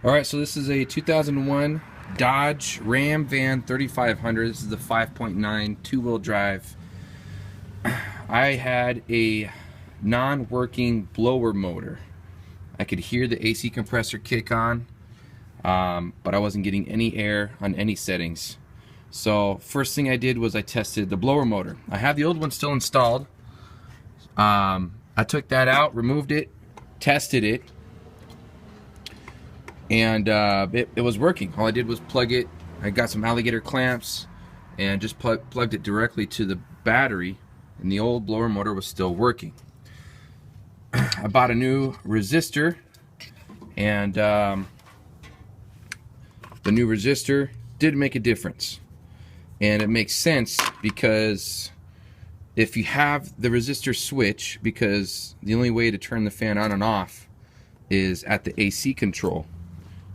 Alright, so this is a 2001 Dodge Ram Van 3500. This is the 5.9 two-wheel drive. I had a non-working blower motor. I could hear the AC compressor kick on, but I wasn't getting any air on any settings. So first thing I did was I tested the blower motor. I have the old one still installed. I took that out, removed it, tested it, and it was working. All I did was plug it. I got some alligator clamps and just plugged it directly to the battery, and the old blower motor was still working. I bought a new resistor, and the new resistor did make a difference. And it makes sense because if you have the resistor switch, because the only way to turn the fan on and off is at the AC control,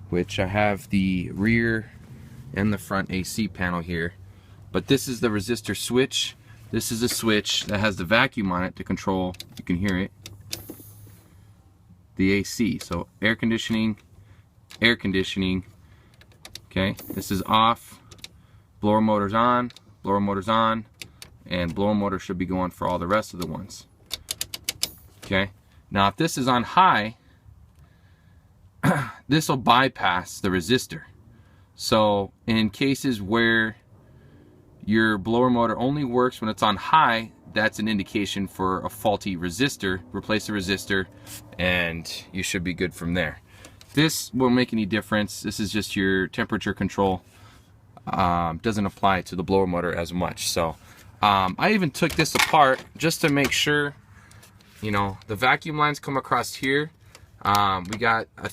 which I have the rear and the front AC panel here. But this is the resistor switch. This is a switch that has the vacuum on it to control, you can hear it, the AC. So air conditioning, okay? This is off, blower motor's on, and blower motor should be going for all the rest of the ones. Okay? Now if this is on high, this will bypass the resistor. So in cases where your blower motor only works when it's on high, that's an indication for a faulty resistor. Replace the resistor and you should be good from there. This won't make any difference. This is just your temperature control. Doesn't apply to the blower motor as much. So I even took this apart just to make sure, you know, the vacuum lines come across here. We got a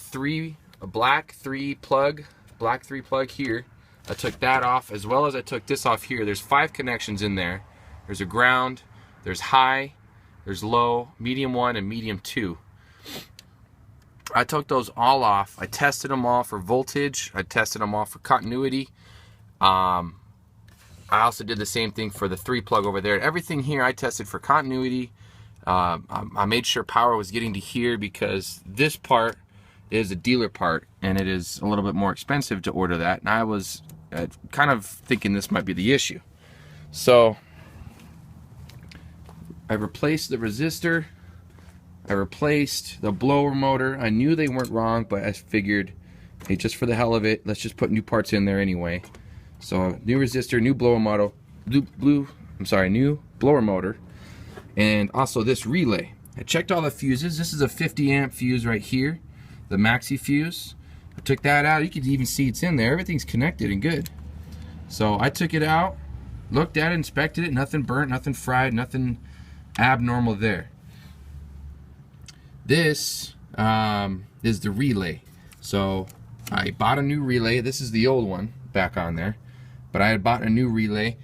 black three plug here. I took that off, as well as I took this off here. There's 5 connections in there. There's a ground, there's high, there's low, medium 1, and medium 2. I took those all off. I tested them all for voltage. I tested them all for continuity. I also did the same thing for the 3 plug over there. Everything here I tested for continuity. I made sure power was getting to here because this part is a dealer part and it is a little bit more expensive to order that, and I was kind of thinking this might be the issue. So I replaced the resistor, I replaced the blower motor. I knew they weren't wrong, but I figured, hey, just for the hell of it, let's just put new parts in there anyway. So new resistor, new blower motor, new blower motor, and also this relay. I checked all the fuses. This is a 50 amp fuse right here, the maxi fuse. I took that out. You can even see it's in there. Everything's connected and good. So I took it out, looked at it, inspected it. Nothing burnt, nothing fried, nothing abnormal there. This is the relay. So I bought a new relay. This is the old one back on there, but I had bought a new relay.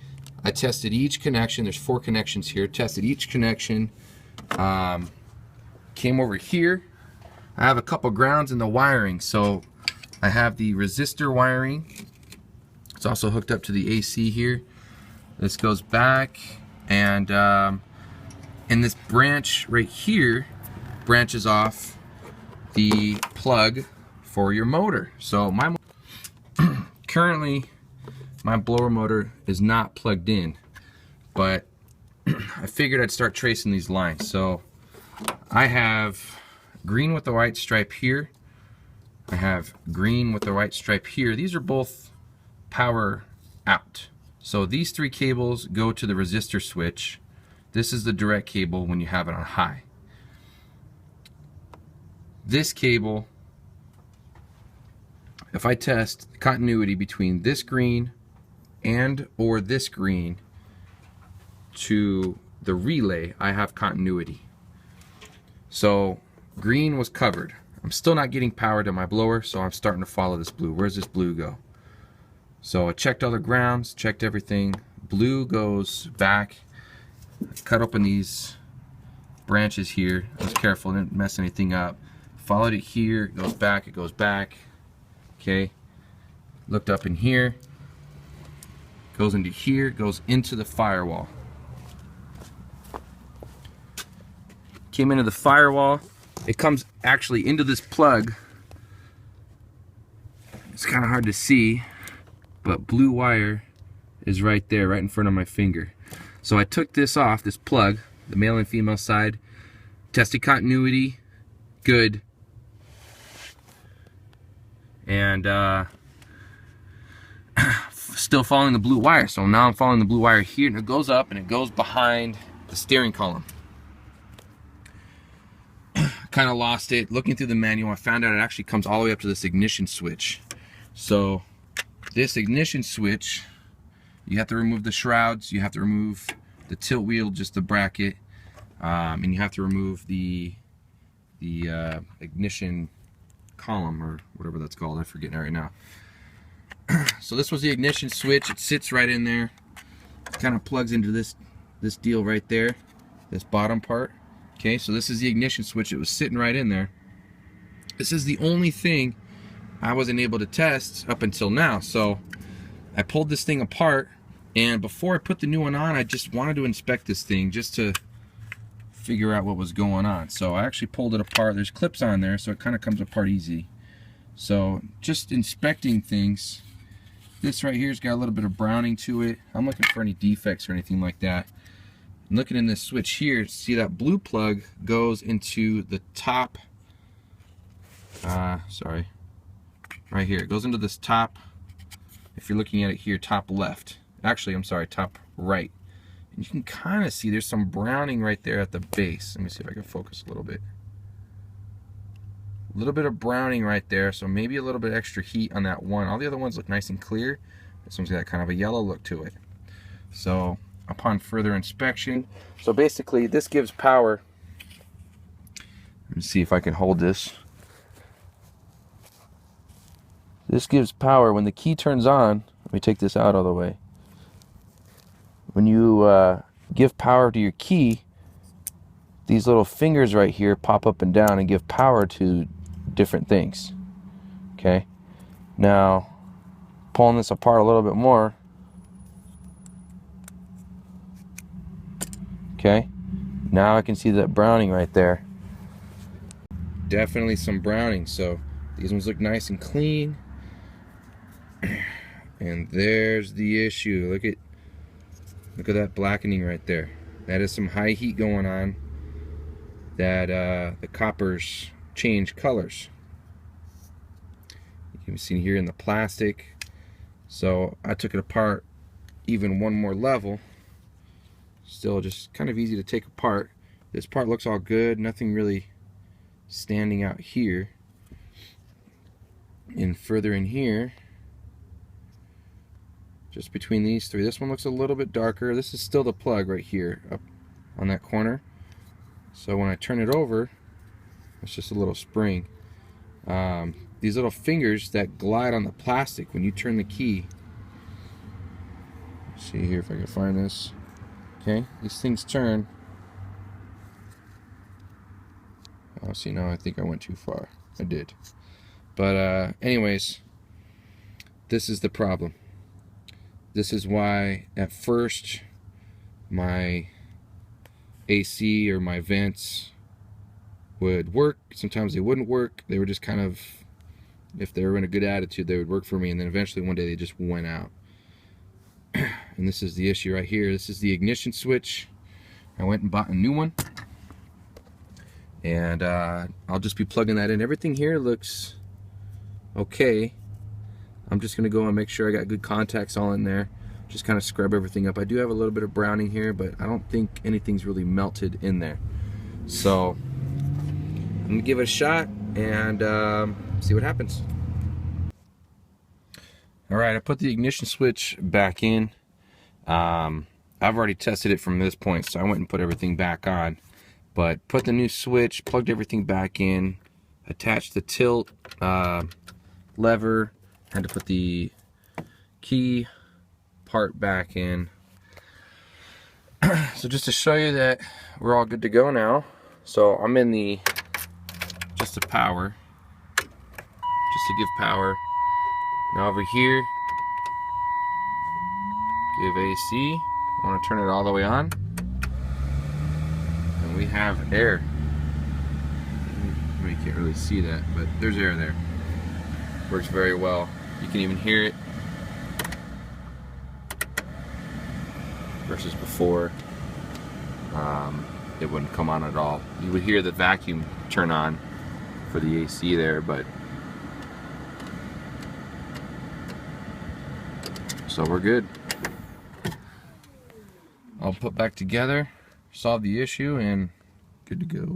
I tested each connection. There's 4 connections here. Tested each connection. Came over here. I have a couple grounds in the wiring. So I have the resistor wiring. It's also hooked up to the AC here. This goes back, and in this branch right here branches off the plug for your motor. So my currently my blower motor is not plugged in, but I figured I'd start tracing these lines. So I have green with the white stripe here. I have green with the white stripe here. These are both power out. So these 3 cables go to the resistor switch. This is the direct cable when you have it on high. This cable, if I test continuity between this green and or this green to the relay, I have continuity. So green was covered. I'm still not getting power to my blower, so I'm starting to follow this blue. Where's this blue go? So I checked all the grounds, checked everything. Blue goes back. I cut open these branches here. I was careful, didn't mess anything up. Followed it here, it goes back, okay. Looked up in here, goes into here, goes into the firewall. Came into the firewall. It comes actually into this plug It's kind of hard to see, but blue wire is right there, right in front of my finger. So I took this off, this plug, the male and female side, tested continuity, good. And still following the blue wire. So now I'm following the blue wire here, and it goes up and it goes behind the steering column. Kind of lost it. Looking through the manual, I found out it actually comes all the way up to this ignition switch. So this ignition switch, you have to remove the shrouds, you have to remove the tilt wheel, just the bracket, and you have to remove the ignition column, or whatever that's called. I'm forgetting it right now. So this was the ignition switch. It sits right in there. It kind of plugs into this deal right there, this bottom part. Okay, so this is the ignition switch. It was sitting right in there. This is the only thing I wasn't able to test up until now. So I pulled this thing apart, and before I put the new one on, I just wanted to inspect this thing just to figure out what was going on. So I actually pulled it apart. There's clips on there, so it kind of comes apart easy. So just inspecting things. This right here's got a little bit of browning to it. I'm looking for any defects or anything like that. I'm looking in this switch here, see that blue plug goes into the top, right here. It goes into this top, if you're looking at it here, top left. Actually, I'm sorry, top right. And you can kind of see there's some browning right there at the base. Let me see if I can focus a little bit. A little bit of browning right there, so maybe a little bit extra heat on that one. All the other ones look nice and clear. This one's got kind of a yellow look to it. So upon further inspection, so basically this gives power. Let me see if I can hold this. This gives power when the key turns on. Let me take this out all the way. When you give power to your key, these little fingers right here pop up and down and give power to different things. Okay, now pulling this apart a little bit more. Okay, now I can see that browning right there. Definitely some browning. So these ones look nice and clean. And there's the issue. Look at that blackening right there. That is some high heat going on. That the coppers change colors. You can see here in the plastic. So I took it apart even one more level. Still just kind of easy to take apart. This part looks all good, nothing really standing out here. And further in here, just between these three, this one looks a little bit darker. This is still the plug right here up on that corner. So when I turn it over, it's just a little spring. These little fingers that glide on the plastic when you turn the key. Let's see here if I can find this. Okay, these things turn. Oh, see, now I think I went too far. I did. But anyways, this is the problem. This is why at first my AC or my vents would work. Sometimes they wouldn't work. They were just kind of, if they were in a good attitude, they would work for me, and then eventually one day they just went out. And this is the issue right here. This is the ignition switch. I went and bought a new one, and I'll just be plugging that in. Everything here looks okay. I'm just gonna go and make sure I got good contacts all in there. Just kind of scrub everything up. I do have a little bit of browning here, but I don't think anything's really melted in there. So I'm gonna give it a shot and see what happens. All right, I put the ignition switch back in. I've already tested it from this point, so I went and put everything back on. But put the new switch, plugged everything back in, attached the tilt lever, had to put the key part back in. So just to show you that we're all good to go now. So I'm in the just to power, just to give power. Now over here, give AC. I want to turn it all the way on, and we have air. You can't really see that, but there's air there. Works very well. You can even hear it versus before. It wouldn't come on at all. You would hear the vacuum turn on for the AC there, but so we're good. I'll put back together, solve the issue, and good to go.